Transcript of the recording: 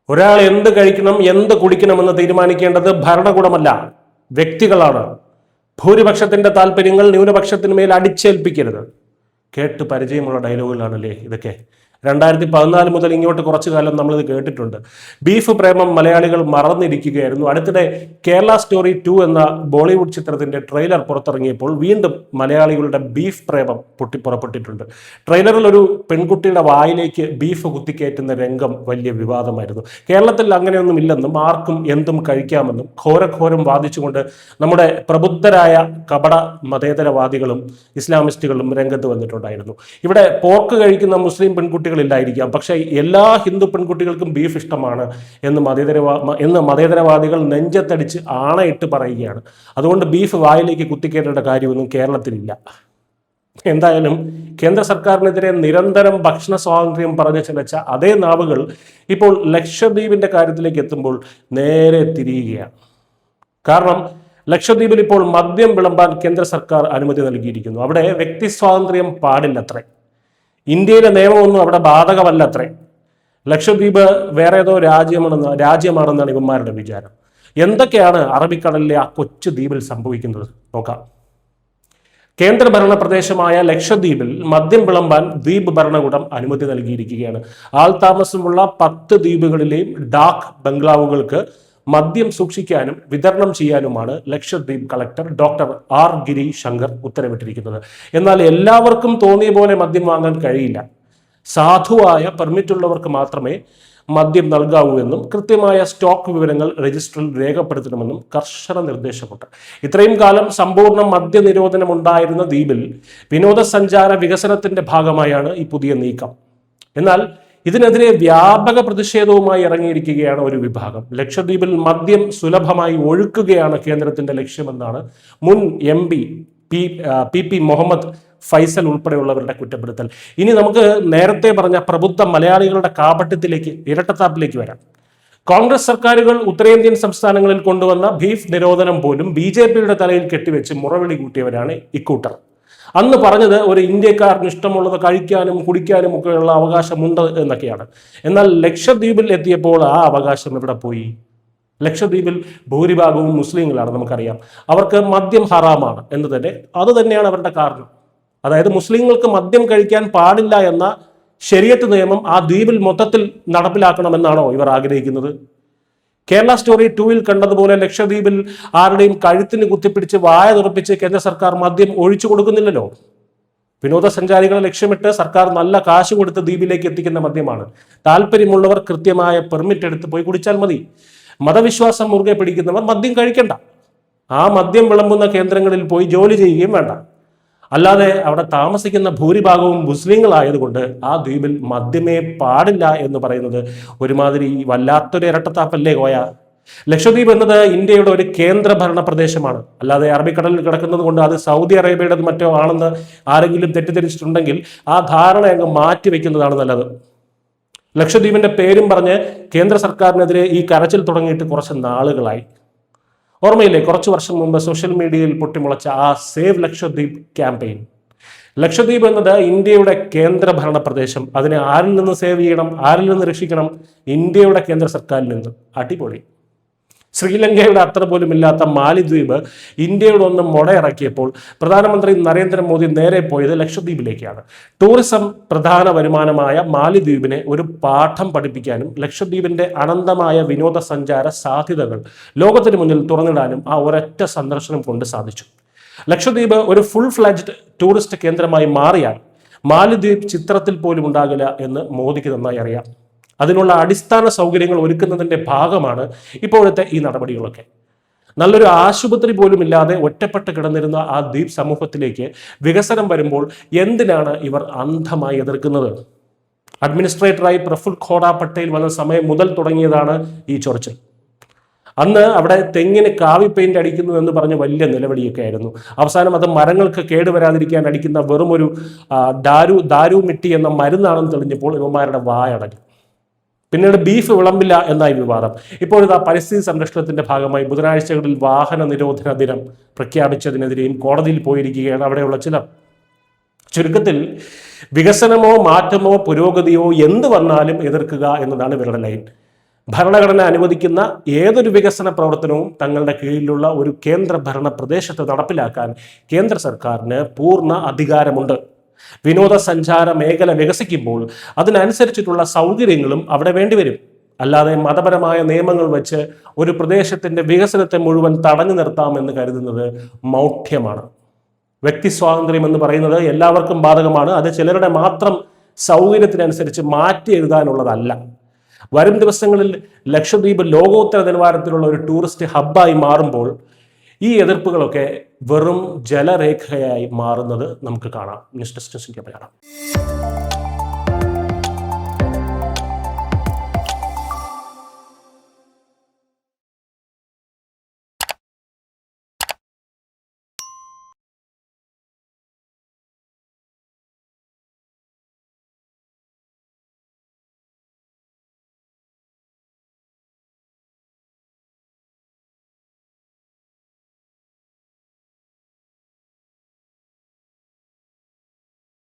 ഒരാൾ എന്ത് കഴിക്കണം എന്ത് കുടിക്കണമെന്ന് തീരുമാനിക്കേണ്ടത് ഭരണകൂടമല്ല, വ്യക്തികളാണ്. ഭൂരിപക്ഷത്തിന്റെ താല്പര്യങ്ങൾ ന്യൂനപക്ഷത്തിന് മേൽ അടിച്ചേൽപ്പിക്കരുത്. കേട്ട് പരിചയമുള്ള ഡയലോഗുകളാണല്ലേ ഇതൊക്കെ. 2014 മുതൽ ഇങ്ങോട്ട് കുറച്ചു കാലം നമ്മളിത് കേട്ടിട്ടുണ്ട്. ബീഫ് പ്രേമം മലയാളികൾ മറന്നിരിക്കുകയായിരുന്നു. അടുത്തിടെ കേരള സ്റ്റോറി 2 എന്ന ബോളിവുഡ് ചിത്രത്തിന്റെ ട്രെയിലർ പുറത്തിറങ്ങിയപ്പോൾ വീണ്ടും മലയാളികളുടെ ബീഫ് പ്രേമം പൊട്ടിപ്പുറപ്പെട്ടിട്ടുണ്ട്. ട്രെയിലറിൽ ഒരു പെൺകുട്ടിയുടെ വായിലേക്ക് ബീഫ് കുത്തിക്കയറ്റുന്ന രംഗം വലിയ വിവാദമായിരുന്നു. കേരളത്തിൽ അങ്ങനെയൊന്നും ഇല്ലെന്നും ആർക്കും എന്തും കഴിക്കാമെന്നും ഘോരഘോരം വാദിച്ചുകൊണ്ട് നമ്മുടെ പ്രബുദ്ധരായ കപട മതേതരവാദികളും ഇസ്ലാമിസ്റ്റുകളും രംഗത്ത് വന്നിട്ടുണ്ടായിരുന്നു. ഇവിടെ പോർക്ക് കഴിക്കുന്ന മുസ്ലിം പെൺകുട്ടികളില്ലായിരിക്കാം, പക്ഷേ എല്ലാ ഹിന്ദു പെൺകുട്ടികൾക്കും ബീഫ് ഇഷ്ടമാണ് എന്ന് മതേതരവാദികൾ നെഞ്ചത്തടിച്ച് ആണയിട്ട് പറയുകയാണ്. അതുകൊണ്ട് ബീഫ് വായിലേക്ക് കുത്തിക്കേറ്റേണ്ട കാര്യമൊന്നും കേരളത്തിലില്ല. എന്തായാലും കേന്ദ്ര സർക്കാരിനെതിരെ നിരന്തരം ഭക്ഷണ സ്വാതന്ത്ര്യം പറഞ്ഞു ചിലച്ച അതേ നാവുകൾ ഇപ്പോൾ ലക്ഷദ്വീപിന്റെ കാര്യത്തിലേക്ക് എത്തുമ്പോൾ നേരെ തിരിയുകയാണ്. കാരണം ലക്ഷദ്വീപിൽ ഇപ്പോൾ മദ്യം വിളമ്പാൻ കേന്ദ്ര സർക്കാർ അനുമതി നൽകിയിരിക്കുന്നു. അവിടെ വ്യക്തി സ്വാതന്ത്ര്യം പാടില്ലത്രേ. ഇന്ത്യയിലെ നിയമമൊന്നും അവിടെ ബാധകമല്ലത്രേ. ലക്ഷദ്വീപ് വേറെ ഏതോ രാജ്യമാണെന്നാണ് ഇവന്മാരുടെ വിചാരം. എന്തൊക്കെയാണ് അറബിക്കടലിലെ ആ കൊച്ചു ദ്വീപിൽ സംഭവിക്കുന്നത് നോക്കാം. കേന്ദ്രഭരണ പ്രദേശമായ ലക്ഷദ്വീപിൽ മദ്യം വിളമ്പാൻ ദ്വീപ് ഭരണകൂടം അനുമതി നൽകിയിരിക്കുകയാണ്. ആൾതാമസമുള്ള 10 ദ്വീപുകളിലെയും ഡാക്ക് ബംഗ്ലാവുകൾക്ക് മദ്യം സൂക്ഷിക്കാനും വിതരണം ചെയ്യാനുമാണ് ലക്ഷദ്വീപ് കളക്ടർ ഡോക്ടർ ആർ ഗിരി ശങ്കർ ഉത്തരവിട്ടിരിക്കുന്നത്. എന്നാൽ എല്ലാവർക്കും തോന്നിയ പോലെ മദ്യം വാങ്ങാൻ കഴിയില്ല. സാധുവായ പെർമിറ്റുള്ളവർക്ക് മാത്രമേ മദ്യം നൽകാവൂ എന്നും കൃത്യമായ സ്റ്റോക്ക് വിവരങ്ങൾ രജിസ്റ്ററിൽ രേഖപ്പെടുത്തണമെന്നും കർശന നിർദ്ദേശമുണ്ട്. ഇത്രയും കാലം സമ്പൂർണ്ണ മദ്യനിരോധനം ഉണ്ടായിരുന്ന ദ്വീപിൽ വിനോദസഞ്ചാര വികസനത്തിന്റെ ഭാഗമായാണ് ഈ പുതിയ നീക്കം. എന്നാൽ ഇതിനെതിരെ വ്യാപക പ്രതിഷേധവുമായി ഇറങ്ങിയിരിക്കുകയാണ് ഒരു വിഭാഗം. ലക്ഷദ്വീപിൽ മദ്യം സുലഭമായി ഒഴുക്കുകയാണ് കേന്ദ്രത്തിന്റെ ലക്ഷ്യമെന്നാണ് മുൻ MP പി മുഹമ്മദ് ഫൈസൽ ഉൾപ്പെടെയുള്ളവരുടെ കുറ്റപ്പെടുത്തൽ. ഇനി നമുക്ക് നേരത്തെ പറഞ്ഞ പ്രബുദ്ധ മലയാളികളുടെ കാപട്യത്തിലേക്ക്, ഇരട്ടത്താപ്പിലേക്ക് വരാം. കോൺഗ്രസ് സർക്കാരുകൾ ഉത്തരേന്ത്യൻ സംസ്ഥാനങ്ങളിൽ കൊണ്ടുവന്ന ബീഫ് നിരോധനം പോലും BJPയുടെ തലയിൽ കെട്ടിവെച്ച് മുറവിളി കൂട്ടിയവരാണ് ഇക്കൂട്ടർ. അന്ന് പറഞ്ഞത് ഒരു ഇന്ത്യക്കാരന് ഇഷ്ടമുള്ളത് കഴിക്കാനും കുടിക്കാനും ഒക്കെയുള്ള അവകാശമുണ്ട് എന്നൊക്കെയാണ്. എന്നാൽ ലക്ഷദ്വീപിൽ എത്തിയപ്പോൾ ആ അവകാശം എവിടെ പോയി? ലക്ഷദ്വീപിൽ ഭൂരിഭാഗവും മുസ്ലിങ്ങളാണ്, നമുക്കറിയാം. അവർക്ക് മദ്യം ഹറാമാണ് എന്ന് തന്നെ, അത് തന്നെയാണ് അവരുടെ കാരണം. അതായത് മുസ്ലിങ്ങൾക്ക് മദ്യം കഴിക്കാൻ പാടില്ല എന്ന ശരീഅത്ത് നിയമം ആ ദ്വീപിൽ മൊത്തത്തിൽ നടപ്പിലാക്കണമെന്നാണോ ഇവർ ആഗ്രഹിക്കുന്നത്? കേരള സ്റ്റോറി 2 കണ്ടതുപോലെ ലക്ഷദ്വീപിൽ ആരുടെയും കഴുത്തിന് കുത്തിപ്പിടിച്ച് വായ തുറപ്പിച്ച് കേന്ദ്ര സർക്കാർ മദ്യം ഒഴിച്ചു കൊടുക്കുന്നില്ലല്ലോ. വിനോദസഞ്ചാരികളെ ലക്ഷ്യമിട്ട് സർക്കാർ നല്ല കാശ് കൊടുത്ത് ദ്വീപിലേക്ക് എത്തിക്കുന്ന മദ്യമാണ്. താല്പര്യമുള്ളവർ കൃത്യമായ പെർമിറ്റ് എടുത്ത് പോയി കുടിച്ചാൽ മതി. മതവിശ്വാസം മുറുകെ പിടിക്കുന്നവർ മദ്യം കഴിക്കണ്ട. ആ മദ്യം വിളമ്പുന്ന കേന്ദ്രങ്ങളിൽ പോയി ജോലി ചെയ്യുകയും വേണ്ട. അല്ലാതെ അവിടെ താമസിക്കുന്ന ഭൂരിഭാഗവും മുസ്ലിങ്ങളായതുകൊണ്ട് ആ ദ്വീപിൽ മദ്യമേ പാടില്ല എന്ന് പറയുന്നത് ഒരുമാതിരി വല്ലാത്തൊരു ഇരട്ടത്താപ്പല്ലേ കോയ. ലക്ഷദ്വീപ് എന്നത് ഇന്ത്യയുടെ ഒരു കേന്ദ്രഭരണ പ്രദേശമാണ്. അല്ലാതെ അറബിക്കടലിൽ കിടക്കുന്നത് കൊണ്ട് അത് സൗദി അറേബ്യയുടെ മറ്റോ ആണെന്ന് ആരെങ്കിലും തെറ്റിദ്ധരിച്ചിട്ടുണ്ടെങ്കിൽ ആ ധാരണ അങ്ങ് മാറ്റിവെക്കുന്നതാണ് നല്ലത്. ലക്ഷദ്വീപിന്റെ പേരും പറഞ്ഞ് കേന്ദ്ര സർക്കാരിനെതിരെ ഈ കരച്ചിൽ തുടങ്ങിയിട്ട് കുറച്ച് നാളുകളായി. ഓർമ്മയില്ലേ, കുറച്ചു വർഷം മുമ്പ് സോഷ്യൽ മീഡിയയിൽ പൊട്ടിമുളച്ച ആ സേവ് ലക്ഷദ്വീപ് ക്യാമ്പയിൻ. ലക്ഷദ്വീപ് എന്നത് ഇന്ത്യയുടെ കേന്ദ്രഭരണ പ്രദേശം. അതിനെ ആരിൽ നിന്ന് സേവ് ചെയ്യണം, ആരിൽ നിന്ന് രക്ഷിക്കണം? ഇന്ത്യയുടെ കേന്ദ്ര സർക്കാരിൽ നിന്ന്. അടിപൊളി. ശ്രീലങ്കയുടെ അത്ര പോലും ഇല്ലാത്ത മാലിദ്വീപ് ഇന്ത്യയുടെ ഒന്ന് മുടയിറക്കിയപ്പോൾ പ്രധാനമന്ത്രി നരേന്ദ്രമോദി നേരെ പോയത് ലക്ഷദ്വീപിലേക്കാണ്. ടൂറിസം പ്രധാന വരുമാനമായ മാലിദ്വീപിനെ ഒരു പാഠം പഠിപ്പിക്കാനും ലക്ഷദ്വീപിന്റെ അനന്തമായ വിനോദസഞ്ചാര സാധ്യതകൾ ലോകത്തിന് മുന്നിൽ തുറന്നിടാനും ആ ഒരൊറ്റ സന്ദർശനം കൊണ്ട് സാധിച്ചു. ലക്ഷദ്വീപ് ഒരു ഫുൾ ഫ്ലെഡ്ജ്ഡ് ടൂറിസ്റ്റ് കേന്ദ്രമായി മാറിയാൽ മാലിദ്വീപ് ചിത്രത്തിൽ പോലും ഉണ്ടാകില്ല എന്ന് മോദിക്ക് നന്നായി അറിയാം. അതിനുള്ള അടിസ്ഥാന സൗകര്യങ്ങൾ ഒരുക്കുന്നതിന്റെ ഭാഗമാണ് ഇപ്പോഴത്തെ ഈ നടപടികളൊക്കെ. നല്ലൊരു ആശുപത്രി പോലും ഇല്ലാതെ ഒറ്റപ്പെട്ട് കിടന്നിരുന്ന ആ ദ്വീപ് സമൂഹത്തിലേക്ക് വികസനം വരുമ്പോൾ എന്തിനാണ് ഇവർ അന്ധമായി എതിർക്കുന്നത്? അഡ്മിനിസ്ട്രേറ്ററായി പ്രഫുൽ ഖോഡ പട്ടേൽ വന്ന സമയം മുതൽ തുടങ്ങിയതാണ് ഈ ചൊറിച്ചിൽ. അന്ന് അവിടെ തെങ്ങിന് കാവി പെയിന്റ് അടിക്കുന്നു എന്ന് പറഞ്ഞ് വലിയ നിലവിളിയൊക്കെ ആയിരുന്നു. അവസാനം അത് മരങ്ങൾക്ക് കേടുവരാതിരിക്കാൻ അടിക്കുന്ന വെറുമൊരു ദാരു മിട്ടി എന്ന മരുന്നാണെന്ന് തെളിഞ്ഞപ്പോൾ ഇവന്മാരുടെ വായടഞ്ഞു. പിന്നീട് ബീഫ് വിളമ്പില്ല എന്നായി വിവാദം. ഇപ്പോഴിതാ പരിസ്ഥിതി സംരക്ഷണത്തിന്റെ ഭാഗമായി ബുധനാഴ്ചകളിൽ വാഹന നിരോധന ദിനം പ്രഖ്യാപിച്ചതിനെതിരെയും കോടതിയിൽ പോയിരിക്കുകയാണ് അവിടെയുള്ള ചിലർ. ചുരുക്കത്തിൽ വികസനമോ മാറ്റമോ പുരോഗതിയോ എന്ത് വന്നാലും എതിർക്കുക എന്നതാണ് ഇവരുടെ ലൈൻ. ഭരണഘടന അനുവദിക്കുന്ന ഏതൊരു വികസന പ്രവർത്തനവും തങ്ങളുടെ കീഴിലുള്ള ഒരു കേന്ദ്രഭരണ പ്രദേശത്ത് നടപ്പിലാക്കാൻ കേന്ദ്ര സർക്കാരിന് പൂർണ്ണ അധികാരമുണ്ട്. വിനോദസഞ്ചാര മേഖല വികസിക്കുമ്പോൾ അതിനനുസരിച്ചിട്ടുള്ള സൗകര്യങ്ങളും അവിടെ വേണ്ടിവരും. അല്ലാതെ മതപരമായ നിയമങ്ങൾ വെച്ച് ഒരു പ്രദേശത്തിന്റെ വികസനത്തെ മുഴുവൻ തടഞ്ഞു നിർത്താമെന്ന് കരുതുന്നത് മൗഢ്യമാണ്. വ്യക്തി സ്വാതന്ത്ര്യം എന്ന് പറയുന്നത് എല്ലാവർക്കും ബാധകമാണ്. അത് ചിലരുടെ മാത്രം സൗകര്യത്തിനനുസരിച്ച് മാറ്റി എഴുതാനുള്ളതല്ല. വരും ദിവസങ്ങളിൽ ലക്ഷദ്വീപ് ലോകോത്തര നിലവാരത്തിലുള്ള ഒരു ടൂറിസ്റ്റ് ഹബ്ബായി മാറുമ്പോൾ ഈ എതിർപ്പുകളൊക്കെ വെറും ജലരേഖയായി മാറുന്നത് നമുക്ക് കാണാം. News desk Malayalam.